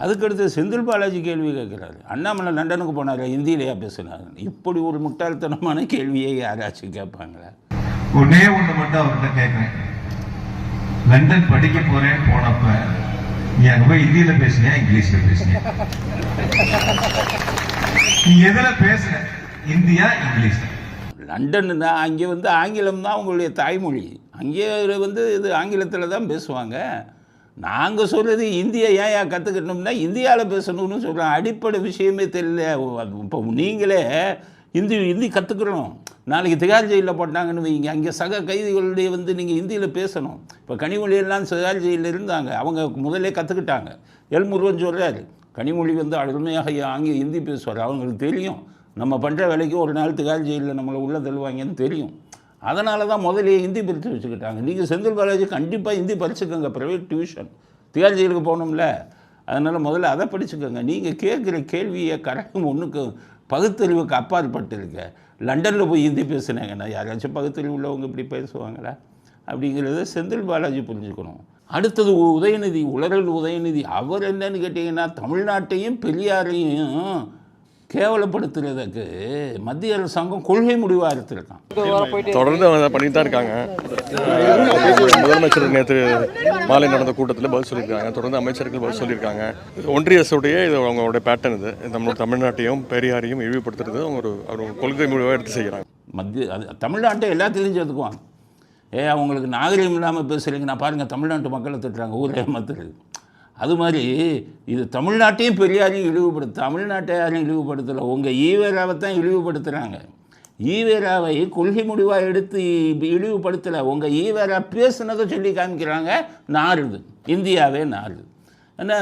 அதுக்கடுத்து செந்தில் பாலாஜி கேள்வி கேட்குறாரு, அண்ணாமலை லண்டனுக்கு போனார், இந்தியிலையா பேசுனார். இப்படி ஒரு முட்டாள்தனமான கேள்வியை யாராச்சும் கேட்பாங்களா? ஒன்னே ஒன்று மட்டும் அவர்கிட்ட கேட்குறேன், லண்டன் படிக்க போறேன்னு போனப்ப நீ அங்கே போய் ஹிந்தியில் பேசுனியா இங்கிலீஷில் பேசுனியா? நீ எதில் பேசுன, இந்தியா இங்கிலீஷ்? லண்டன்னா அங்கே வந்து ஆங்கிலம் தான் அவங்களுடைய தாய்மொழி, அங்கே வந்து இது ஆங்கிலத்தில் தான் பேசுவாங்க. நாங்கள் சொல்கிறது இந்தியை ஏன் கற்றுக்கணும்னா இந்தியாவில் பேசணும்னு சொல்கிறோம். அடிப்படை விஷயமே தெரியல. இப்போ நீங்களே ஹிந்தி கற்றுக்கணும். நாளைக்கு திகார் ஜெயிலில் போட்டாங்கன்னு வைங்க, அங்கே சக கைதிகளுடைய வந்து நீங்கள் ஹிந்தியில் பேசணும். இப்போ கனிமொழியெல்லாம் திகார் ஜெயிலில் இருந்தாங்க, அவங்க முதலே கற்றுக்கிட்டாங்க. முருகன் சொல்கிறார், கனிமொழி வந்து அருமையாக அங்கே ஹிந்தி பேசுவார், அவங்களுக்கு தெரியும் நம்ம பண்ணுற வேலைக்கு ஒரு நாள் திகார் ஜெயிலில் நம்மளை உள்ளே தள்ளுவாங்கன்னு தெரியும். அதனால தான் முதலே ஹிந்தி படித்து வச்சுக்கிட்டாங்க. நீங்கள் செந்தில் பாலாஜி கண்டிப்பாக ஹிந்தி படிச்சுக்கோங்க, ப்ரைவேட் டியூஷன், திகார் ஜெயிலுக்கு போகணும்ல, அதனால் முதல்ல அதை படிச்சுக்கோங்க. நீங்கள் கேட்குற கேள்வியை கரெக்டும் ஒன்றுக்கு பகுத்தறிவுக்கு அப்பாற்பட்டிருக்க. லண்டனில் போய் ஹிந்தி பேசுனாங்கன்னா யாராச்சும் பகுத்தறிவு உள்ளவங்க இப்படி பேசுவாங்களா? அப்படிங்கிறத செந்தில் பாலாஜி புரிஞ்சுக்கணும். அடுத்தது உதயநிதி, உலரல் உதயநிதி. அவர் என்னன்னு கேட்டிங்கன்னா, தமிழ்நாட்டையும் பெரியாரையும் கேவலப்படுத்துறதுக்கு மத்திய அரசாங்கம் கொள்கை முடிவாக எடுத்திருக்கான். தொடர்ந்து பண்ணிட்டு தான் இருக்காங்க. முதலமைச்சர் நேற்று மாலை நடந்த கூட்டத்தில் பதில் சொல்லியிருக்காங்க, தொடர்ந்து அமைச்சர்கள் பதில் சொல்லியிருக்காங்க. ஒன்றிய அரசுடைய இது அவங்களுடைய பேட்டர்ன், இது நம்மளோட தமிழ்நாட்டையும் பெரியாரையும் இழிவுபடுத்துறது அவங்க கொள்கை முடிவாக எடுத்து செய்கிறாங்க. தமிழ்நாட்டை எல்லாத்துலேயும் சேர்த்துக்குவாங்க. அவங்களுக்கு நாகரிகம் இல்லாமல் பேசுகிறீங்க, நான் பாருங்கள் தமிழ்நாட்டு மக்களை திட்டுறாங்க, ஊரே மத்துறது. அது மாதிரி இது தமிழ்நாட்டையும் பெரியாரையும் இழிவுபடுத்த, தமிழ்நாட்டை யாரையும் இழிவுபடுத்தலை, உங்கள் ஈவேராவை தான் இழிவுபடுத்துகிறாங்க. ஈவேராவை கொள்கை முடிவாக எடுத்து இழிவுபடுத்தலை, உங்கள் ஈவேரா பேசுனதை சொல்லி காமிக்கிறாங்க. நாறுது, இந்தியாவே நாறுது. ஏன்னா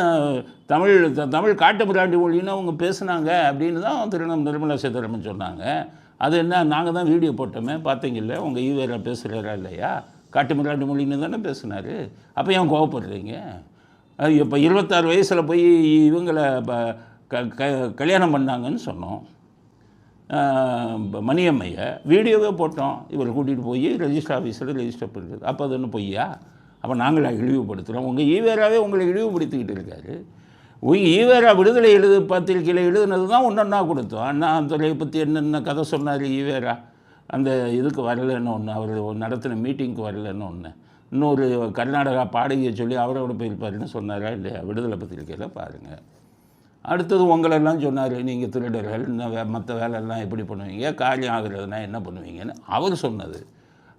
தமிழ் காட்டு மிராண்டி மொழின்னு அவங்க பேசுனாங்க அப்படின்னு தான் நிர்மலா சீதாராமன் சொன்னாங்க. அது என்ன, நாங்கள் தான் வீடியோ போட்டோமே பார்த்தீங்கல்ல, உங்கள் ஈவேரா பேசுகிறாரா இல்லையா, காட்டு மிராண்டி மொழின்னு தானே பேசுனார். அப்போ ஏன் கோவப்படுறீங்க? இப்போ 26 வயசில் போய் இவங்களை கல்யாணம் பண்ணாங்கன்னு சொன்னோம், மணியம்மையை வீடியோவே போட்டோம். இவரை கூட்டிகிட்டு போய் ரெஜிஸ்டர் ஆஃபீஸில் ரெஜிஸ்டர் பண்ணுறது. அப்போ அது ஒன்றும் பொய்யா? அப்போ நாங்களை இழிவுபடுத்துகிறோம். உங்கள் ஈவேராவே உங்களை இழிவுபடுத்திக்கிட்டு இருக்காரு. ஈவேரா விடுதலை பத்திரிக்கையில் எழுதுனது தான் ஒன்றா கொடுத்தோம். அண்ணாதுரையை பற்றி என்னென்ன கதை சொன்னார் ஈவேரா, அந்த இதுக்கு வரலன்னு ஒன்று, அவர் நடத்தின மீட்டிங்க்கு வரலன்னு ஒன்று, இன்னொரு கர்நாடகா பாடகியை சொல்லி அவரோட போயிருப்பாருன்னு சொன்னாரா இல்லையா, விடுதலை பத்திரிக்கையில் பாருங்கள். அடுத்தது உங்களெல்லாம் சொன்னார், நீங்கள் திருடர்கள், இன்னும் மற்ற வேலையெல்லாம் எப்படி பண்ணுவீங்க, காரியம் ஆகுறதுனா என்ன பண்ணுவீங்கன்னு அவர் சொன்னது.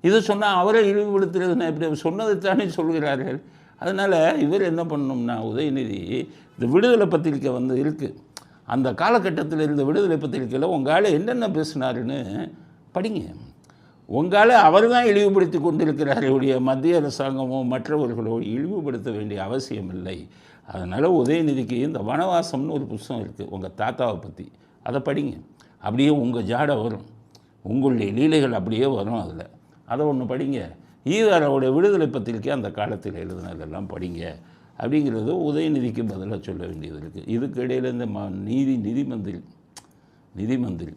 இது சொன்னால் அவரை இழிவுபடுத்துறதுன்னா எப்படி, சொன்னது தானே சொல்கிறார்கள். அதனால் இவர் என்ன பண்ணணும்னா, உதயநிதி இந்த விடுதலை பத்திரிக்கை வந்து இருக்குது, அந்த காலகட்டத்தில் இருந்த விடுதலை பத்திரிக்கையில் உங்களால் என்னென்ன பேசினாருன்னு படிங்க. உங்களால் அவர் தான் இழிவுபடுத்தி கொண்டிருக்கிறார். மத்திய அரசாங்கமோ மற்றவர்களோ இழிவுபடுத்த வேண்டிய அவசியம் இல்லை. அதனால் உதயநிதிக்கு இந்த வனவாசம்னு ஒரு புத்தகம் இருக்குது உங்கள் தாத்தாவை பற்றி, அதை படிங்க. அப்படியே உங்கள் ஜாடை வரும், உங்களுடைய லீலைகள் அப்படியே வரும் அதில். அதை ஒன்று படிங்க. ஈவேராவுடைய விடுதலை பத்திரிக்கை அந்த காலத்தில் எழுதினதெல்லாம் படிங்க அப்படிங்கிறது உதயநிதிக்கு பதிலாக சொல்ல வேண்டியது இருக்குது. இதுக்கு இடையில் இந்த நிதி மந்திரி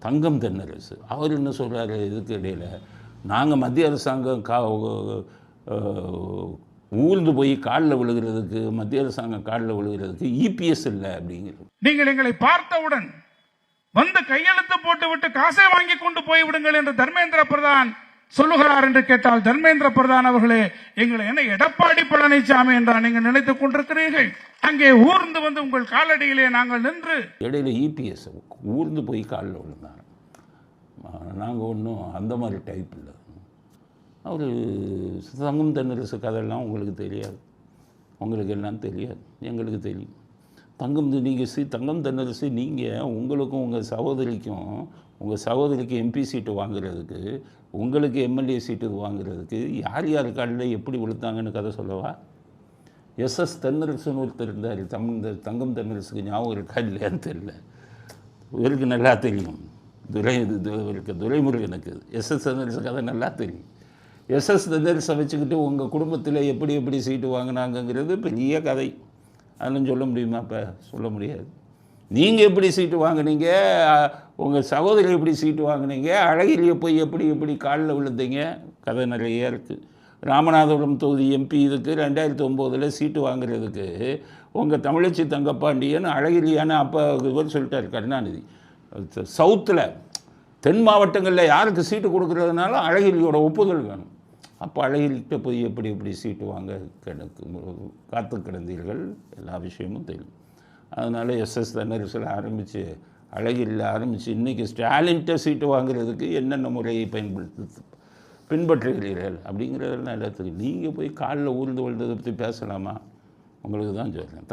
தங்கம் தென்னரசு அவர் என்ன சொல்கிறாரு, இதுக்கு இடையில் நாங்கள் மத்திய அரசாங்கம் ஊர்ந்து போய் காலில் விழுகிறதுக்கு, மத்திய அரசாங்கம் காலில் விழுகிறதுக்கு இபிஎஸ் இல்லை அப்படிங்கிறது. நீங்கள் எங்களை பார்த்தவுடன் வந்து கையெழுத்து போட்டு விட்டு காசை வாங்கி கொண்டு போய்விடுங்கள் என்று தர்மேந்திர பிரதான் சொல்லுகிறார் என்று கேட்டால், தர்மேந்திர பிரதான் அவர்களே, எங்களை என்ன எடப்பாடி பழனிசாமி என்றால் நீங்கள் நினைத்துக் கொண்டிருக்கிறீர்கள்? அங்கே ஊர்ந்து வந்து உங்கள் காலடியிலே நாங்கள் நின்று இடையில இபிஎஸ் ஊர்ந்து போய் காலில் விழுந்தாங்க. நாங்கள் ஒன்றும் அந்த மாதிரி டைப் இல்லை. அவர் தங்கம் தென்னரசு கதையெல்லாம் உங்களுக்கு தெரியாது, உங்களுக்கு எல்லாம் தெரியாது, எங்களுக்கு தெரியும். தங்கம் தென்னரசு நீங்கள் உங்களுக்கும் உங்கள் சகோதரிக்கு எம்பி சீட்டு வாங்குறதுக்கு, உங்களுக்கு எம்எல்ஏ சீட்டு வாங்குறதுக்கு யார் காலில் எப்படி விழுத்தாங்கன்னு கதை சொல்லவா? எஸ்எஸ் தென்னரசுன்னு ஒருத்தர் இருந்தார், தங்கம் தென்னரசுக்கு ஞாபகம் இருக்கா இல்லையான்னு தெரியல, இவருக்கு நல்லா தெரியும். துரைமுருகனுக்கு எஸ்எஸ் தென்னரசு கதை நல்லா தெரியும். எஸ்எஸ் தென்னரசை வச்சுக்கிட்டு உங்கள் குடும்பத்தில் எப்படி சீட்டு வாங்கினாங்கங்கிறது பெரிய கதை. அதெல்லாம் சொல்ல முடியுமா? இப்போ சொல்ல முடியாது. நீங்கள் எப்படி சீட்டு வாங்கினீங்க, உங்கள் சகோதரி எப்படி சீட்டு வாங்கினீங்க, அழகிரியை போய் எப்படி காலில் விழுந்தீங்க, கதை நிறைய இருக்குது. ராமநாதபுரம் தொகுதி எம்பி இதுக்கு 2009 சீட்டு வாங்குறதுக்கு உங்கள் தமிழச்சி தங்கப்பாண்டியன் அழகிரியான அப்போ இவர் சொல்லிட்டார் கருணாநிதி. சவுத்தில் தென் மாவட்டங்களில் யாருக்கு சீட்டு கொடுக்குறதுனால அழகிரியோட ஒப்புதல் வேணும். அப்போ அழகிரிகிட்ட போய் எப்படி சீட்டு வாங்க காத்து கிடந்தீர்கள், எல்லா விஷயமும் தெரியும். அதனால் எஸ்எஸ் தென்னரசில் ஆரம்பித்து அழகிரியில் ஆரம்பித்து இன்றைக்கி ஸ்டாலின்கிட்ட சீட்டு வாங்குறதுக்கு என்னென்ன முறையை பின்பற்றுகிறீர்கள் அப்படிங்கிறதெல்லாம் எல்லாத்துக்கும் நீங்கள் போய் காலில் ஊர்ந்து விழுந்ததை பற்றி பேசலாமா? உங்களுக்கு தான் சொல்கிறேன்.